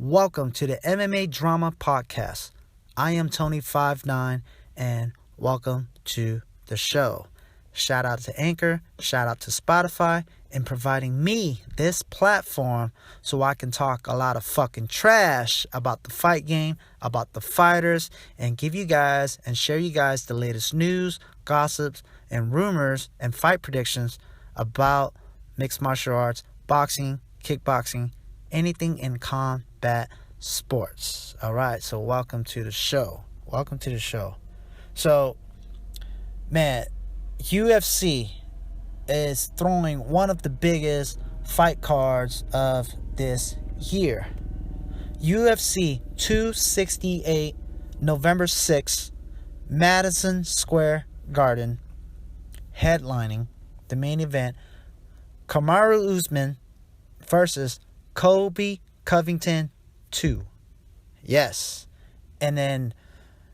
Welcome to the MMA Drama podcast. I am Tony59 and welcome to the show. Shout out to Anchor, shout out to Spotify in providing me this platform so I can talk a lot of fucking trash about the fight game, about the fighters, and give you guys and share you guys the latest news, gossips, and rumors and fight predictions about mixed martial arts, boxing, kickboxing, anything in combat sports. All right, so welcome to the show. So, man, UFC is throwing one of the biggest fight cards of this year. UFC 268, November 6th, Madison Square Garden, headlining the main event, Kamaru Usman versus Colby Covington 2. Yes. And then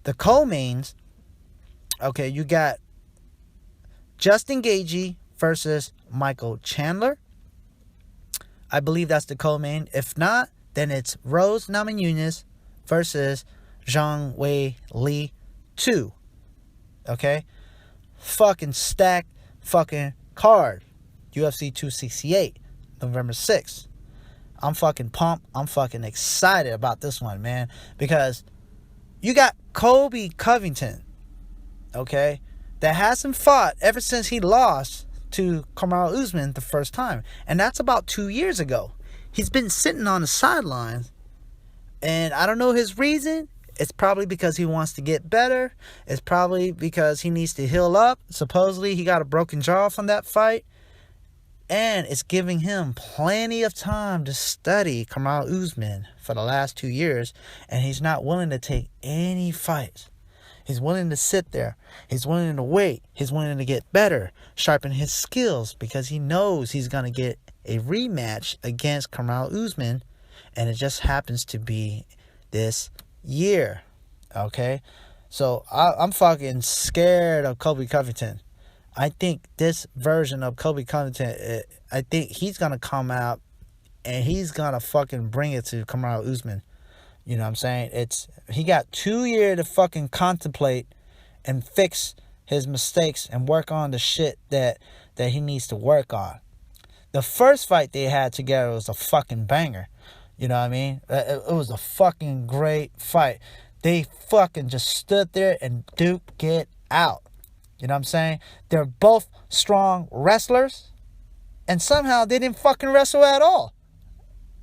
the co-mains, okay, you got Justin Gaethje versus Michael Chandler. I believe that's the co-main. If not, then it's Rose Namajunas versus Zhang Wei Li 2. Okay? Fucking stacked fucking card. UFC 268, November 6th. I'm fucking pumped. I'm fucking excited about this one, man. Because you got Colby Covington, okay, that hasn't fought ever since he lost to Kamaru Usman the first time. And that's about 2 years ago. He's been sitting on the sidelines. And I don't know his reason. It's probably because he wants to get better. It's probably because he needs to heal up. Supposedly he got a broken jaw from that fight. And it's giving him plenty of time to study Kamaru Usman for the last 2 years. And he's not willing to take any fights. He's willing to sit there. He's willing to wait. He's willing to get better, sharpen his skills, because he knows he's going to get a rematch against Kamaru Usman. And it just happens to be this year. Okay? So I'm fucking scared of Colby Covington. I think this version of Colby Covington, I think he's going to come out and he's going to fucking bring it to Kamaru Usman. You know what I'm saying? He got 2 years to fucking contemplate and fix his mistakes and work on the shit that he needs to work on. The first fight they had together was a fucking banger. You know what I mean? It was a fucking great fight. They fucking just stood there and duked it out. You know what I'm saying? They're both strong wrestlers. And somehow they didn't fucking wrestle at all.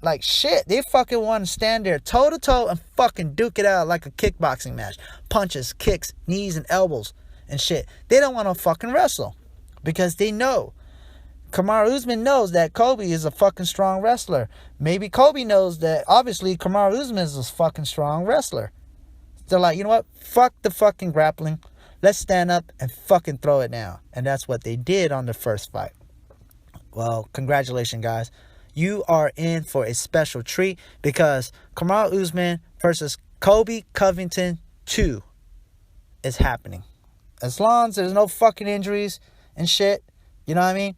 Like shit. They fucking want to stand there toe to toe and fucking duke it out like a kickboxing match. Punches, kicks, knees, and elbows and shit. They don't want to fucking wrestle. Because they know. Kamaru Usman knows that Colby is a fucking strong wrestler. Maybe Colby knows that obviously Kamaru Usman is a fucking strong wrestler. They're like, you know what? Fuck the fucking grappling. Let's stand up and fucking throw it down. And that's what they did on the first fight. Well, congratulations, guys. You are in for a special treat because Kamaru Usman versus Colby Covington 2 is happening. As long as there's no fucking injuries and shit, you know what I mean?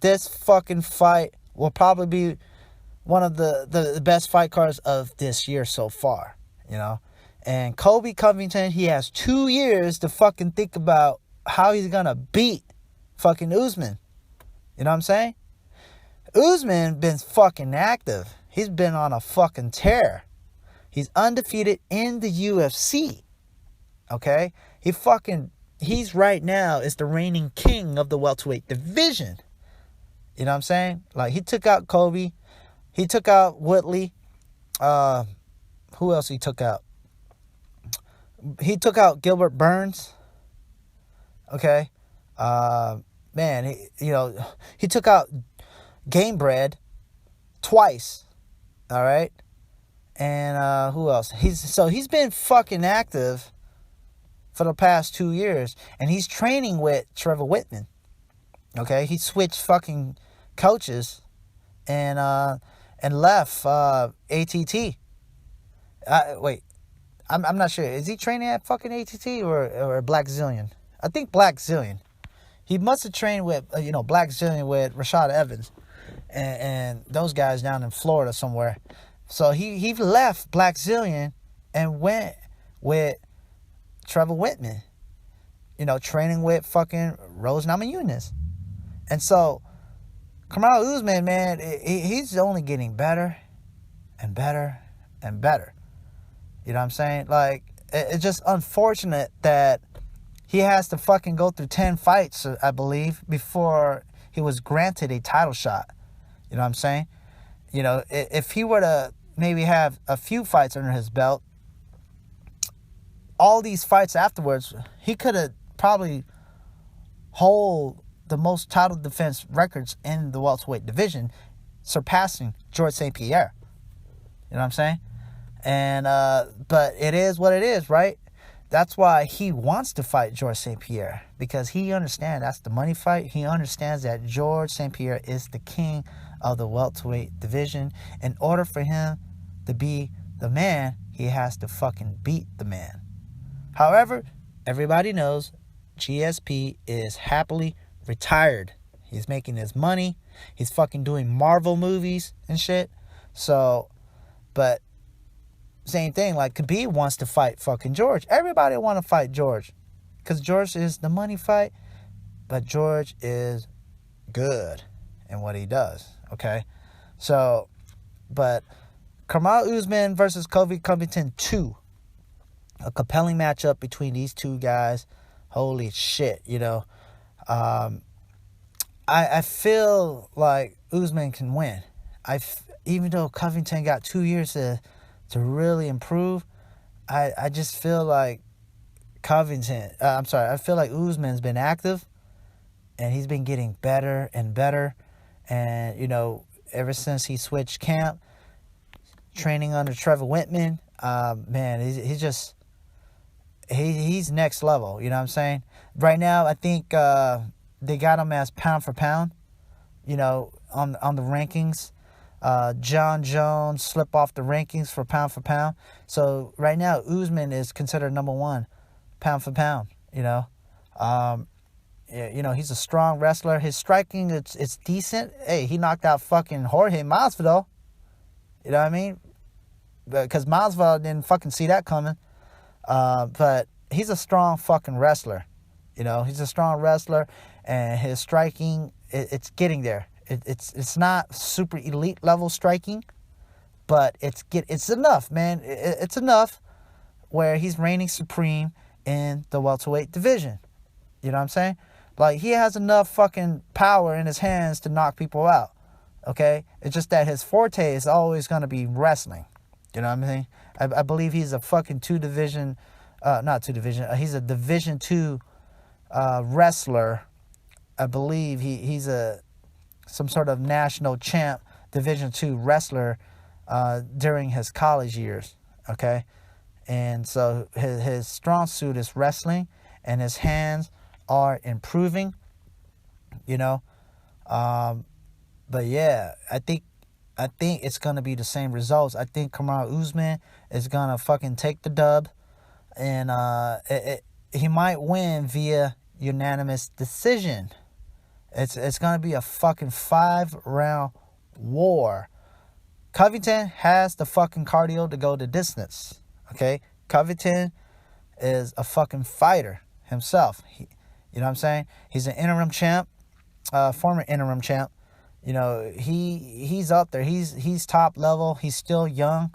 This fucking fight will probably be one of the best fight cards of this year so far, you know? And Colby Covington, he has 2 years to fucking think about how he's going to beat fucking Usman. You know what I'm saying? Usman been fucking active. He's been on a fucking tear. He's undefeated in the UFC. Okay? He's right now is the reigning king of the welterweight division. You know what I'm saying? Like, he took out Colby. He took out Woodley. Who else he took out? He took out Gilbert Burns. Okay. Man, he took out Gamebred twice. All right. And who else? He's been fucking active for the past 2 years. And he's training with Trevor Whitman. Okay. He switched fucking coaches and left ATT. Wait. I'm not sure. Is he training at fucking ATT or Black Zillion? I think Black Zillion. He must have trained with, Black Zillion with Rashad Evans and those guys down in Florida somewhere. So he left Black Zillion and went with Trevor Whitman, training with fucking Rose Namajunas. And so Kamaru Usman, man, he's only getting better and better and better. You know what I'm saying? Like, it's just unfortunate that he has to fucking go through 10 fights, I believe, before he was granted a title shot. You know what I'm saying? If he were to maybe have a few fights under his belt, all these fights afterwards, he could have probably hold the most title defense records in the welterweight division, surpassing George St. Pierre. You know what I'm saying? And but it is what it is, right? That's why he wants to fight George St. Pierre, because he understands that's the money fight. He understands that George St. Pierre is the king of the welterweight division. In order for him to be the man, he has to fucking beat the man. However, everybody knows GSP is happily retired. He's making his money. He's fucking doing Marvel movies and shit. So, but same thing, like Khabib wants to fight fucking George. Everybody want to fight George, because George is the money fight, but George is good in what he does, okay? So, but Kamaru Usman versus Colby Covington 2, a compelling matchup between these two guys. Holy shit, I feel like Usman can win. Even though Covington got 2 years to really improve, I just feel like I feel like Usman's been active, and he's been getting better and better. And, ever since he switched camp, training under Trevor Whitman, man, he's next level, you know what I'm saying? Right now, I think they got him as pound for pound, on the rankings. John Jones slipped off the rankings for pound. So right now, Usman is considered number one, pound for pound. He's a strong wrestler. His striking, it's decent. Hey, he knocked out fucking Jorge Masvidal. You know what I mean? Because Masvidal didn't fucking see that coming. But he's a strong fucking wrestler. He's a strong wrestler, and his striking, it's getting there. It's not super elite level striking, but it's enough, man. It's enough where he's reigning supreme in the welterweight division. You know what I'm saying? Like, he has enough fucking power in his hands to knock people out. Okay? It's just that his forte is always going to be wrestling. You know what I'm saying? I believe he's a fucking he's a Division 2 wrestler. I believe he's some sort of national champ Division 2 wrestler during his college years, okay? And so his strong suit is wrestling, and his hands are improving, but yeah, I think it's going to be the same results. I think Kamaru Usman is going to fucking take the dub, and he might win via unanimous decision. It's going to be a fucking 5-round war. Covington has the fucking cardio to go the distance, okay? Covington is a fucking fighter himself. You know what I'm saying? He's an interim champ, former interim champ. He's up there. He's top level. He's still young.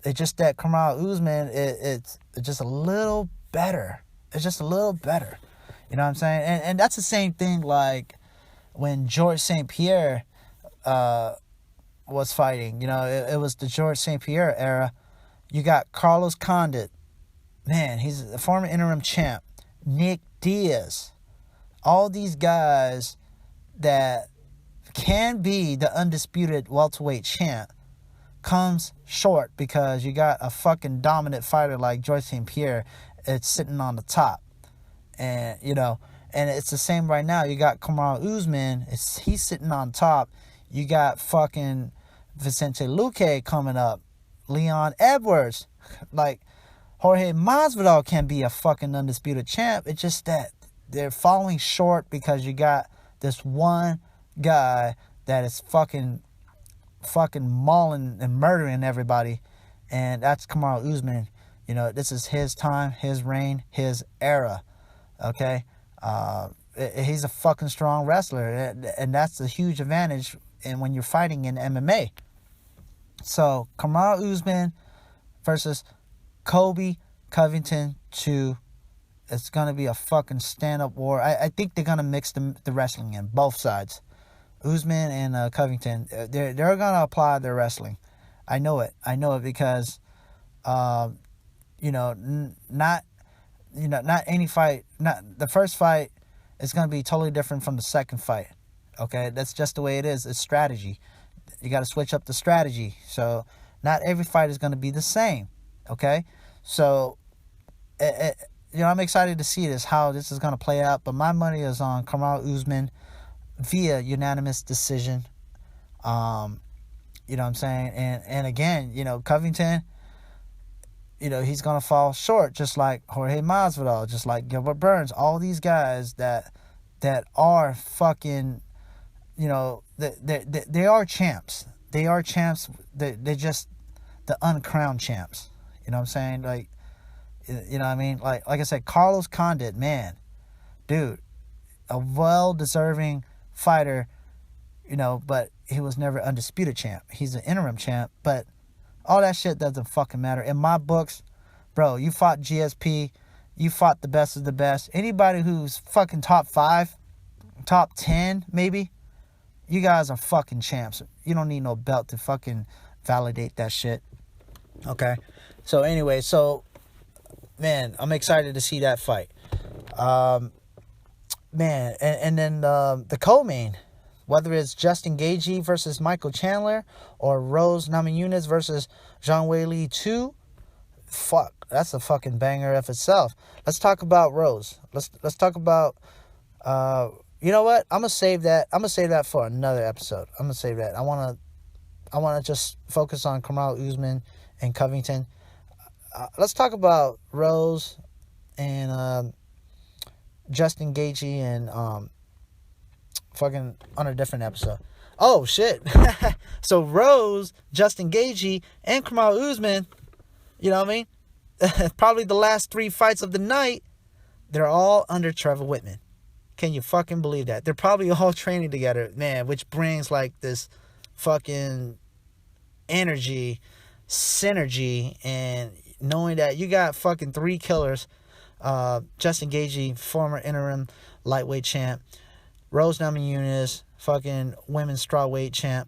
It's just that Kamaru Usman, it's just a little better. It's just a little better. You know what I'm saying? And that's the same thing like when George St. Pierre was fighting. It was the George St. Pierre era. You got Carlos Condit. Man, he's a former interim champ. Nick Diaz. All these guys that can be the undisputed welterweight champ comes short because you got a fucking dominant fighter like George St. Pierre. It's sitting on the top. And, and it's the same right now. You got Kamaru Usman. He's sitting on top. You got fucking Vicente Luque coming up. Leon Edwards. Like, Jorge Masvidal can be a fucking undisputed champ. It's just that they're falling short because you got this one guy that is fucking fucking mauling and murdering everybody. And that's Kamaru Usman. You know, this is his time, his reign, his era. Okay? He's a fucking strong wrestler. And that's a huge advantage when you're fighting in MMA. So, Kamaru Usman versus Colby Covington 2. It's going to be a fucking stand-up war. I think they're going to mix the wrestling in, both sides. Usman and Covington, they're going to apply their wrestling. I know it because, not any fight, the first fight is going to be totally different from the second fight. Okay, that's just the way it is. It's strategy. You got to switch up the strategy. So not every fight is going to be the same. Okay, so I'm excited to see how this is going to play out. But my money is on Kamaru Usman via unanimous decision. You know what I'm saying? And again, Covington, he's going to fall short, just like Jorge Masvidal, just like Gilbert Burns, all these guys that are fucking, they are champs. They are champs. They're just the uncrowned champs. You know what I'm saying? Like, you know what I mean? Like I said, Carlos Condit, man, dude, a well-deserving fighter, but he was never undisputed champ. He's an interim champ, but all that shit doesn't fucking matter. In my books, bro, you fought GSP, you fought the best of the best. Anybody who's fucking top 5, top 10, maybe, you guys are fucking champs. You don't need no belt to fucking validate that shit. Okay? So anyway, man, I'm excited to see that fight. Man, and then the co-main, whether it's Justin Gaethje versus Michael Chandler or Rose Namajunas versus Zhang Weili 2, fuck, that's a fucking banger of itself. Let's talk about Rose. Let's talk about you know what? I'm gonna save that for another episode. I'm gonna save that. I wanna just focus on Kamaru Usman and Covington. Let's talk about Rose and Justin Gaethje and fucking on a different episode. Oh shit! So Rose, Justin Gaethje, and Kamaru Usman, you know what I mean? Probably the last 3 fights of the night, they're all under Trevor Whitman. Can you fucking believe that? They're probably all training together, man, which brings like this fucking energy, synergy, and knowing that you got fucking 3 killers. Justin Gaethje, former interim lightweight champ. Rose Namajunas, fucking women's strawweight champ.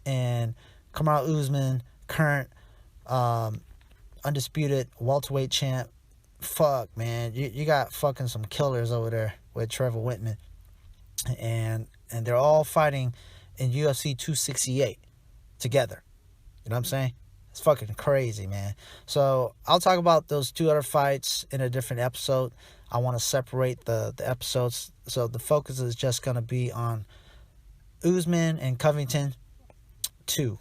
And Kamaru Usman, current undisputed welterweight champ. Fuck, man. You got fucking some killers over there with Trevor Whitman. And they're all fighting in UFC 268 together. You know what I'm saying? It's fucking crazy, man. So I'll talk about those 2 other fights in a different episode. I want to separate the episodes. So the focus is just going to be on Usman and Covington 2.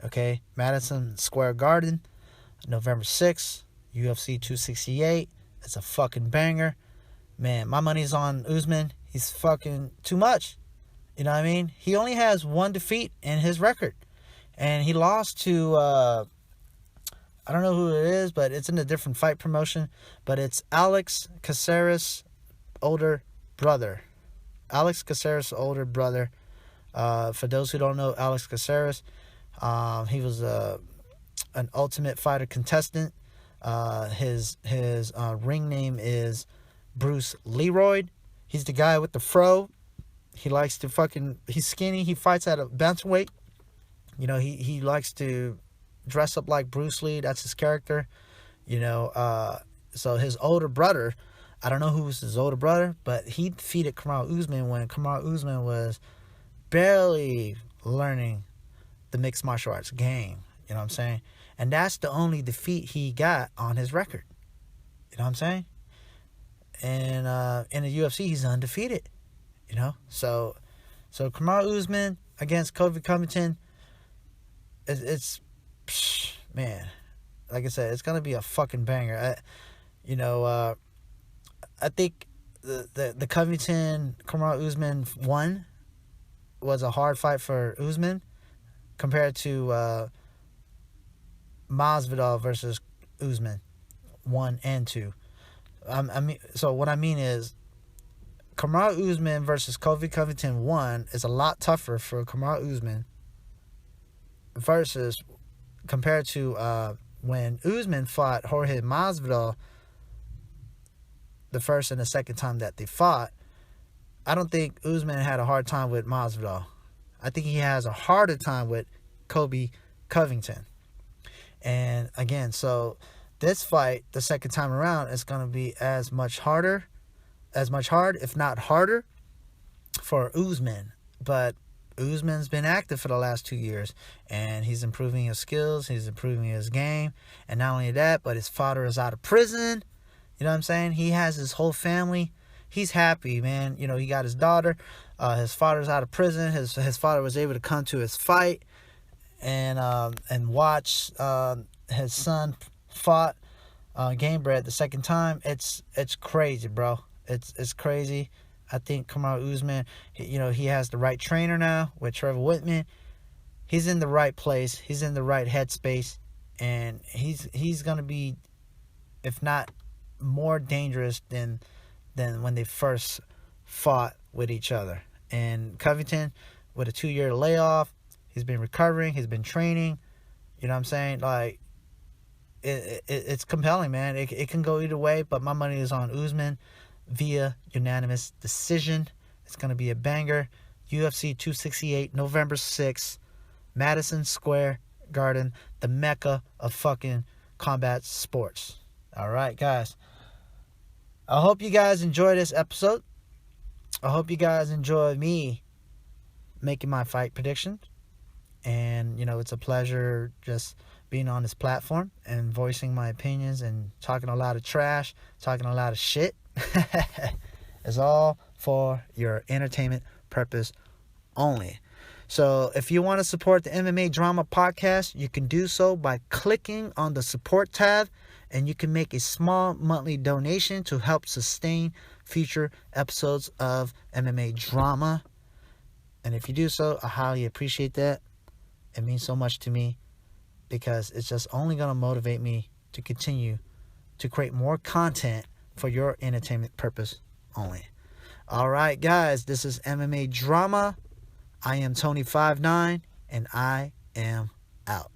Okay? Madison Square Garden, November 6th, UFC 268. It's a fucking banger. Man, my money's on Usman. He's fucking too much. You know what I mean? He only has 1 defeat in his record. And he lost to, I don't know who it is, but it's in a different fight promotion. But it's Alex Caceres' older brother. Alex Caceres' older brother. For those who don't know Alex Caceres, he was an Ultimate Fighter contestant. His ring name is Bruce Leroy. He's the guy with the fro. He likes to he's skinny. He fights at a bantamweight. He likes to dress up like Bruce Lee. That's his character. So his older brother, I don't know who's his older brother, but he defeated Kamaru Usman when Kamaru Usman was barely learning the mixed martial arts game. You know what I'm saying? And that's the only defeat he got on his record. You know what I'm saying? And in the UFC, he's undefeated. So Kamaru Usman against Colby Covington, it's man, like I said, it's gonna be a fucking banger. I think the Covington Kamaru Usman one was a hard fight for Usman. compared to Masvidal versus Usman 1 and 2. So what I mean is, Kamaru Usman versus Colby Covington 1 is a lot tougher for Kamaru Usman versus compared to when Usman fought Jorge Masvidal the first and the second time that they fought. I don't think Usman had a hard time with Masvidal. I think he has a harder time with Colby Covington. And again, so this fight, the second time around, is going to be as much hard, if not harder, for Usman. But Usman's been active for the last 2 years, and he's improving his skills, he's improving his game, and not only that, but his father is out of prison. You know what I'm saying? He has his whole family. He's happy, man. You know, he got his daughter. His father's out of prison. His father was able to come to his fight and watch his son fought Gamebred the second time. It's crazy, bro. It's crazy. I think Kamaru Usman, he has the right trainer now with Trevor Whitman. He's in the right place. He's in the right headspace, and he's gonna be, if not more dangerous than when they first fought with each other. And Covington, with a 2-year layoff, he's been recovering, he's been training. You know what I'm saying? Like, it's compelling, man. It can go either way, but my money is on Usman via unanimous decision. It's going to be a banger. UFC 268, November 6th, Madison Square Garden, the mecca of fucking combat sports. All right, guys. I hope you guys enjoy this episode. I hope you guys enjoy me making my fight predictions. And, it's a pleasure just being on this platform and voicing my opinions and talking a lot of trash, talking a lot of shit. It's all for your entertainment purpose only. So if you want to support the MMA Drama podcast, you can do so by clicking on the support tab, and you can make a small monthly donation to help sustain future episodes of MMA Drama. And if you do so, I highly appreciate that. It means so much to me, because it's just only going to motivate me to continue to create more content for your entertainment purpose only. All right, guys, this is MMA Drama. I am Tony59, and I am out.